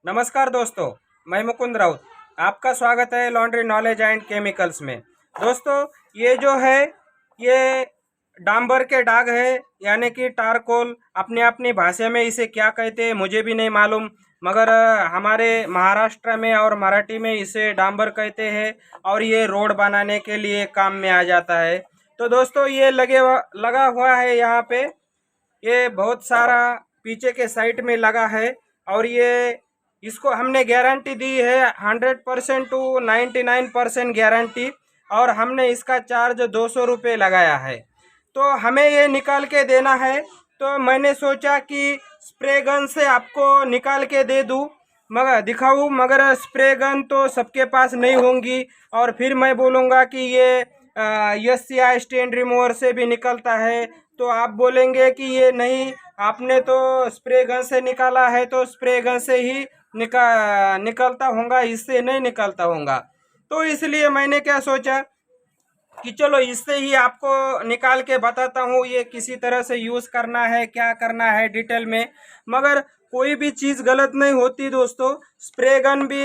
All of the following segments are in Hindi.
नमस्कार दोस्तों, मैं मुकुंद राउत। आपका स्वागत है लॉन्ड्री नॉलेज एंड केमिकल्स में। दोस्तों, ये जो है ये डांबर के दाग है, यानी कि टारकोल। अपनी अपनी भाषा में इसे क्या कहते हैं मुझे भी नहीं मालूम, मगर हमारे महाराष्ट्र में और मराठी में इसे डांबर कहते हैं और ये रोड बनाने के लिए काम में आ जाता है। तो दोस्तों, ये लगा हुआ है यहाँ पे। ये बहुत सारा पीछे के साइड में लगा है और ये इसको हमने गारंटी दी है 100% टू 99% गारंटी। और हमने इसका चार्ज 200 रुपये लगाया है। तो हमें ये निकाल के देना है। तो मैंने सोचा कि स्प्रे गन से आपको निकाल के दे दूँ, मगर दिखाऊँ, मगर स्प्रे गन तो सबके पास नहीं होंगी। और फिर मैं बोलूँगा कि ये SCI स्टैंड रिमूवर से भी निकलता है, तो आप बोलेंगे कि ये नहीं, आपने तो स्प्रे गन से निकाला है तो स्प्रे गन से ही निकलता होगा, इससे नहीं निकलता होगा। तो इसलिए मैंने क्या सोचा कि चलो इससे ही आपको निकाल के बताता हूँ ये किसी तरह से यूज़ करना है, क्या करना है डिटेल में। मगर कोई भी चीज़ गलत नहीं होती दोस्तों। स्प्रे गन भी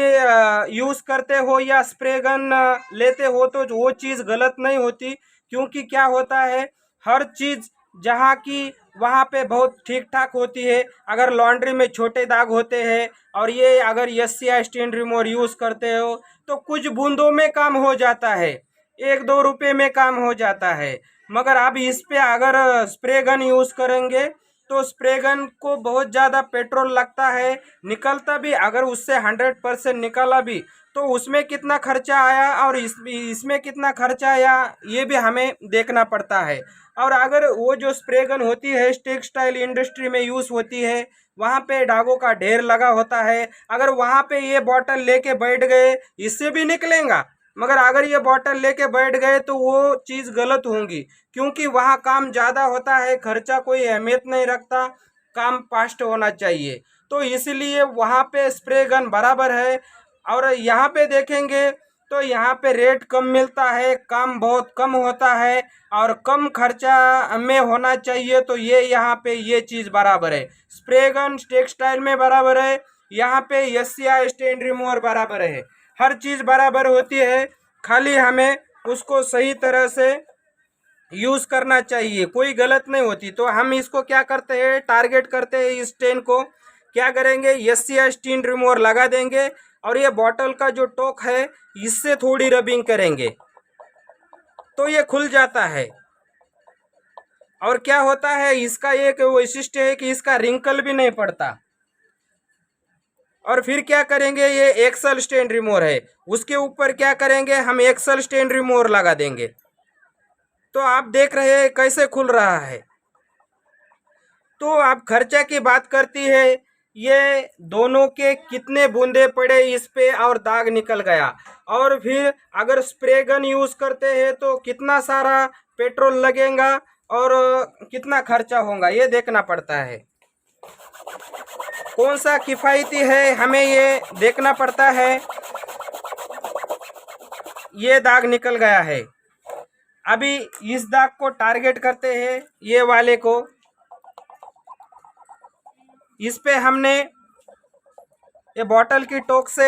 यूज़ करते हो या स्प्रे गन लेते हो तो वो चीज़ गलत नहीं होती। क्योंकि क्या होता है, हर चीज़ जहाँ की वहाँ पे बहुत ठीक ठाक होती है। अगर लॉन्ड्री में छोटे दाग होते हैं और ये अगर SCI स्टैंड रिमूवर यूज़ करते हो तो कुछ बूंदों में काम हो जाता है, 1-2 रुपये में काम हो जाता है। मगर आप इस पे अगर स्प्रे गन यूज़ करेंगे तो स्प्रे गन को बहुत ज़्यादा पेट्रोल लगता है। निकलता भी अगर उससे 100% निकला भी तो उसमें कितना खर्चा आया और इसमें कितना खर्चा आया ये भी हमें देखना पड़ता है। और अगर वो जो स्प्रे गन होती है टेक्सटाइल इंडस्ट्री में यूज़ होती है, वहाँ पे दागों का ढेर लगा होता है। अगर वहाँ पे ये बॉटल लेके बैठ गए, इससे भी निकलेगा, मगर अगर ये बॉटल लेके बैठ गए तो वो चीज़ गलत होंगी। क्योंकि वहाँ काम ज़्यादा होता है, खर्चा कोई अहमियत नहीं रखता, काम फास्ट होना चाहिए। तो इसलिए वहाँ पे स्प्रे गन बराबर है। और यहाँ पे देखेंगे तो यहाँ पे रेट कम मिलता है, काम बहुत कम होता है और कम खर्चा में होना चाहिए। तो ये यहाँ पे ये चीज़ बराबर है, स्प्रे गन टेक्सटाइल में बराबर है, यहाँ पे SCI स्टैंड रिमूवर बराबर है। हर चीज़ बराबर होती है, खाली हमें उसको सही तरह से यूज़ करना चाहिए, कोई गलत नहीं होती। तो हम इसको क्या करते हैं, टारगेट करते हैं इस स्टेन को। क्या करेंगे, SCI स्टीन रिमूवर लगा देंगे और ये बॉटल का जो टोक है इससे थोड़ी रबिंग करेंगे तो ये खुल जाता है। और क्या होता है, इसका एक वैशिष्ट्य है कि इसका रिंकल भी नहीं पड़ता। और फिर क्या करेंगे, ये एक्सल स्टैंड रिमूवर है, उसके ऊपर क्या करेंगे, हम एक्सल स्टैंड रिमूवर लगा देंगे। तो आप देख रहे हैं कैसे खुल रहा है। तो आप खर्चा की बात करती है, ये दोनों के कितने बूंदे पड़े इस पे और दाग निकल गया। और फिर अगर स्प्रे गन यूज़ करते हैं तो कितना सारा पेट्रोल लगेगा और कितना खर्चा होगा ये देखना पड़ता है। कौन सा किफ़ायती है हमें ये देखना पड़ता है। ये दाग निकल गया है। अभी इस दाग को टारगेट करते हैं, ये वाले को। इस पे हमने ये बॉटल की टोक से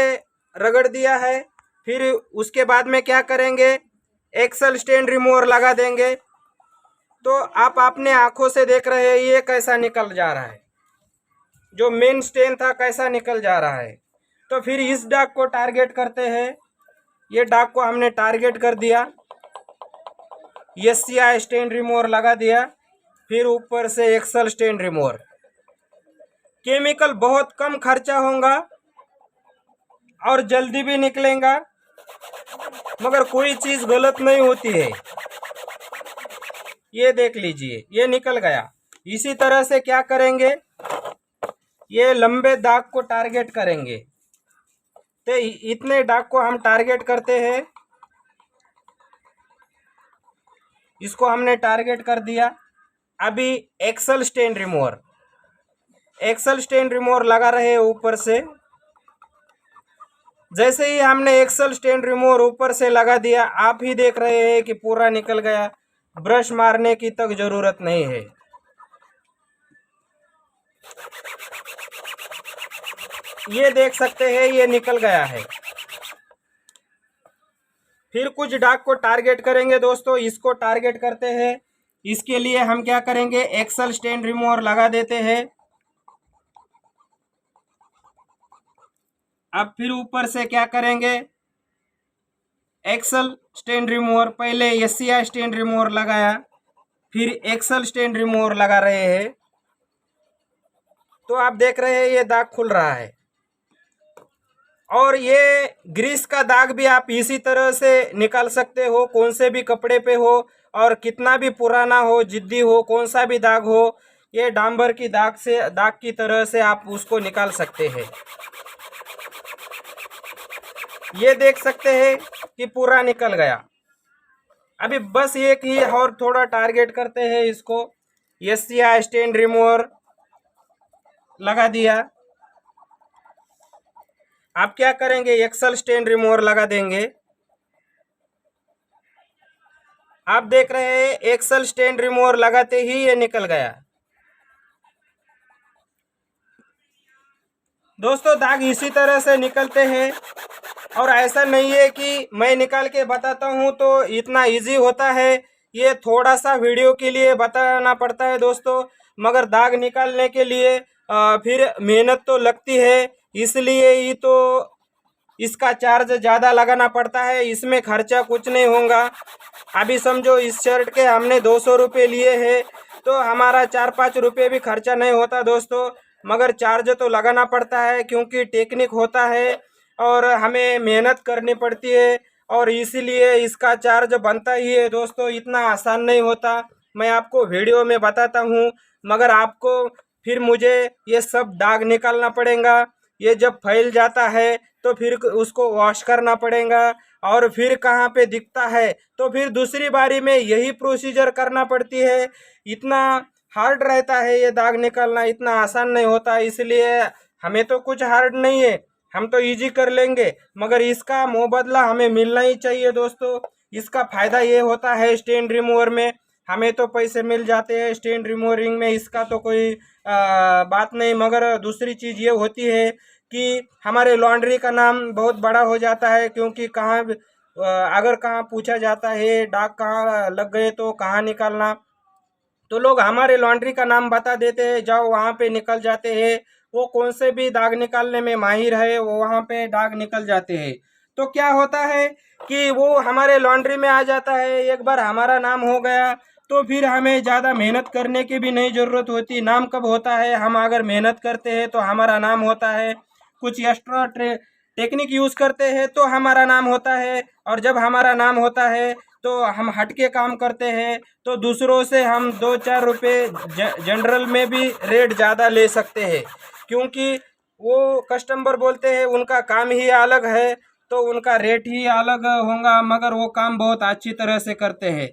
रगड़ दिया है। फिर उसके बाद में क्या करेंगे, एक्सल स्टैंड रिमूवर लगा देंगे। तो आप अपने आंखों से देख रहे हैं ये कैसा निकल जा रहा है, जो मेन स्टेन था कैसा निकल जा रहा है। तो फिर इस दाग को टारगेट करते हैं। ये दाग को हमने टारगेट कर दिया, SCI स्टैंड रिमूवर लगा दिया, फिर ऊपर से एक्सल स्टैंड रिमूवर। केमिकल बहुत कम खर्चा होगा और जल्दी भी निकलेगा, मगर कोई चीज़ गलत नहीं होती है। ये देख लीजिए, ये निकल गया। इसी तरह से क्या करेंगे, ये लंबे दाग को टारगेट करेंगे। तो इतने दाग को हम टारगेट करते हैं। इसको हमने टारगेट कर दिया। अभी axle stand remover, axle stand remover लगा रहे ऊपर से। जैसे ही हमने एक्सल स्टैंड रिमूवर ऊपर से लगा दिया, आप ही देख रहे हैं कि पूरा निकल गया, ब्रश मारने की तक जरूरत नहीं है। ये देख सकते हैं ये निकल गया है। फिर कुछ दाग को टारगेट करेंगे दोस्तों। इसको टारगेट करते हैं, इसके लिए हम क्या करेंगे, एक्सेल स्टेन रिमूवर लगा देते हैं। अब फिर ऊपर से क्या करेंगे, एक्सेल स्टेन रिमूवर, पहले एससीआई स्टेन रिमूवर लगाया, फिर एक्सेल स्टेन रिमूवर लगा रहे हैं। तो आप देख रहे हैं ये दाग खुल रहा है। और ये ग्रीस का दाग भी आप इसी तरह से निकाल सकते हो, कौन से भी कपड़े पे हो और कितना भी पुराना हो, जिद्दी हो, कौन सा भी दाग हो, ये डांबर की दाग की तरह से आप उसको निकाल सकते हैं। ये देख सकते हैं कि पूरा निकल गया। अभी बस एक ही और थोड़ा टारगेट करते हैं इसको। एससीआई स्टेन रिमूवर लगा दिया। आप क्या करेंगे, एक्सेल स्टेन रिमूवर लगा देंगे। आप देख रहे हैं एक्सेल स्टेन रिमूवर लगाते ही ये निकल गया। दोस्तों दाग इसी तरह से निकलते हैं, और ऐसा नहीं है कि मैं निकाल के बताता हूँ तो इतना इजी होता है। ये थोड़ा सा वीडियो के लिए बताना पड़ता है दोस्तों, मगर दाग निकालने के लिए फिर मेहनत तो लगती है, इसलिए ही तो इसका चार्ज ज़्यादा लगाना पड़ता है। इसमें खर्चा कुछ नहीं होगा। अभी समझो इस शर्ट के हमने 200 रुपये लिए हैं, तो हमारा 4-5 रुपये भी खर्चा नहीं होता दोस्तों, मगर चार्ज तो लगाना पड़ता है क्योंकि टेक्निक होता है और हमें मेहनत करनी पड़ती है, और इसीलिए इसका चार्ज बनता ही है दोस्तों। इतना आसान नहीं होता, मैं आपको वीडियो में बताता हूँ, मगर आपको फिर मुझे ये सब दाग निकालना पड़ेगा। ये जब फैल जाता है तो फिर उसको वॉश करना पड़ेगा, और फिर कहाँ पे दिखता है तो फिर दूसरी बारी में यही प्रोसीजर करना पड़ती है। इतना हार्ड रहता है ये दाग निकालना, इतना आसान नहीं होता। इसलिए हमें तो कुछ हार्ड नहीं है, हम तो इजी कर लेंगे, मगर इसका मुबदला हमें मिलना ही चाहिए दोस्तों। इसका फ़ायदा ये होता है स्टेन रिमूवर में हमें तो पैसे मिल जाते हैं, स्टेन रिमूविंग में इसका तो कोई बात नहीं। मगर दूसरी चीज़ ये होती है कि हमारे लॉन्ड्री का नाम बहुत बड़ा हो जाता है, क्योंकि अगर कहाँ पूछा जाता है दाग कहाँ लग गए तो कहाँ निकालना, तो लोग हमारे लॉन्ड्री का नाम बता देते हैं, जाओ वहाँ पे निकल जाते हैं। वो कौन से भी दाग निकालने में माहिर है, वो वहाँ पे दाग निकल जाते हैं। तो क्या होता है कि वो हमारे लॉन्ड्री में आ जाता है, एक बार हमारा नाम हो गया तो फिर हमें ज़्यादा मेहनत करने की भी नहीं ज़रूरत होती। नाम कब होता है, हम अगर मेहनत करते हैं तो हमारा नाम होता है, कुछ एक्स्ट्रा टेक्निक यूज़ करते हैं तो हमारा नाम होता है, और जब हमारा नाम होता है तो हम हट के काम करते हैं, तो दूसरों से हम 2-4 रुपये जनरल में भी रेट ज़्यादा ले सकते हैं, क्योंकि वो कस्टमर बोलते हैं उनका काम ही अलग है तो उनका रेट ही अलग होगा, मगर वो काम बहुत अच्छी तरह से करते हैं।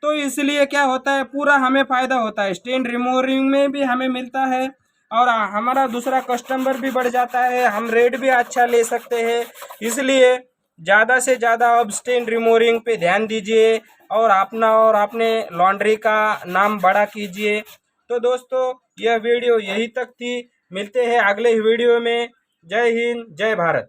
तो इसलिए क्या होता है, पूरा हमें फ़ायदा होता है, स्टेन रिमूविंग में भी हमें मिलता है और हमारा दूसरा कस्टमर भी बढ़ जाता है, हम रेट भी अच्छा ले सकते हैं। इसलिए ज़्यादा से ज़्यादा अब स्टेन रिमूविंग पे ध्यान दीजिए और अपना और अपने लॉन्ड्री का नाम बड़ा कीजिए। तो दोस्तों यह वीडियो यही तक थी, मिलते हैं अगले वीडियो में। जय हिंद, जय भारत।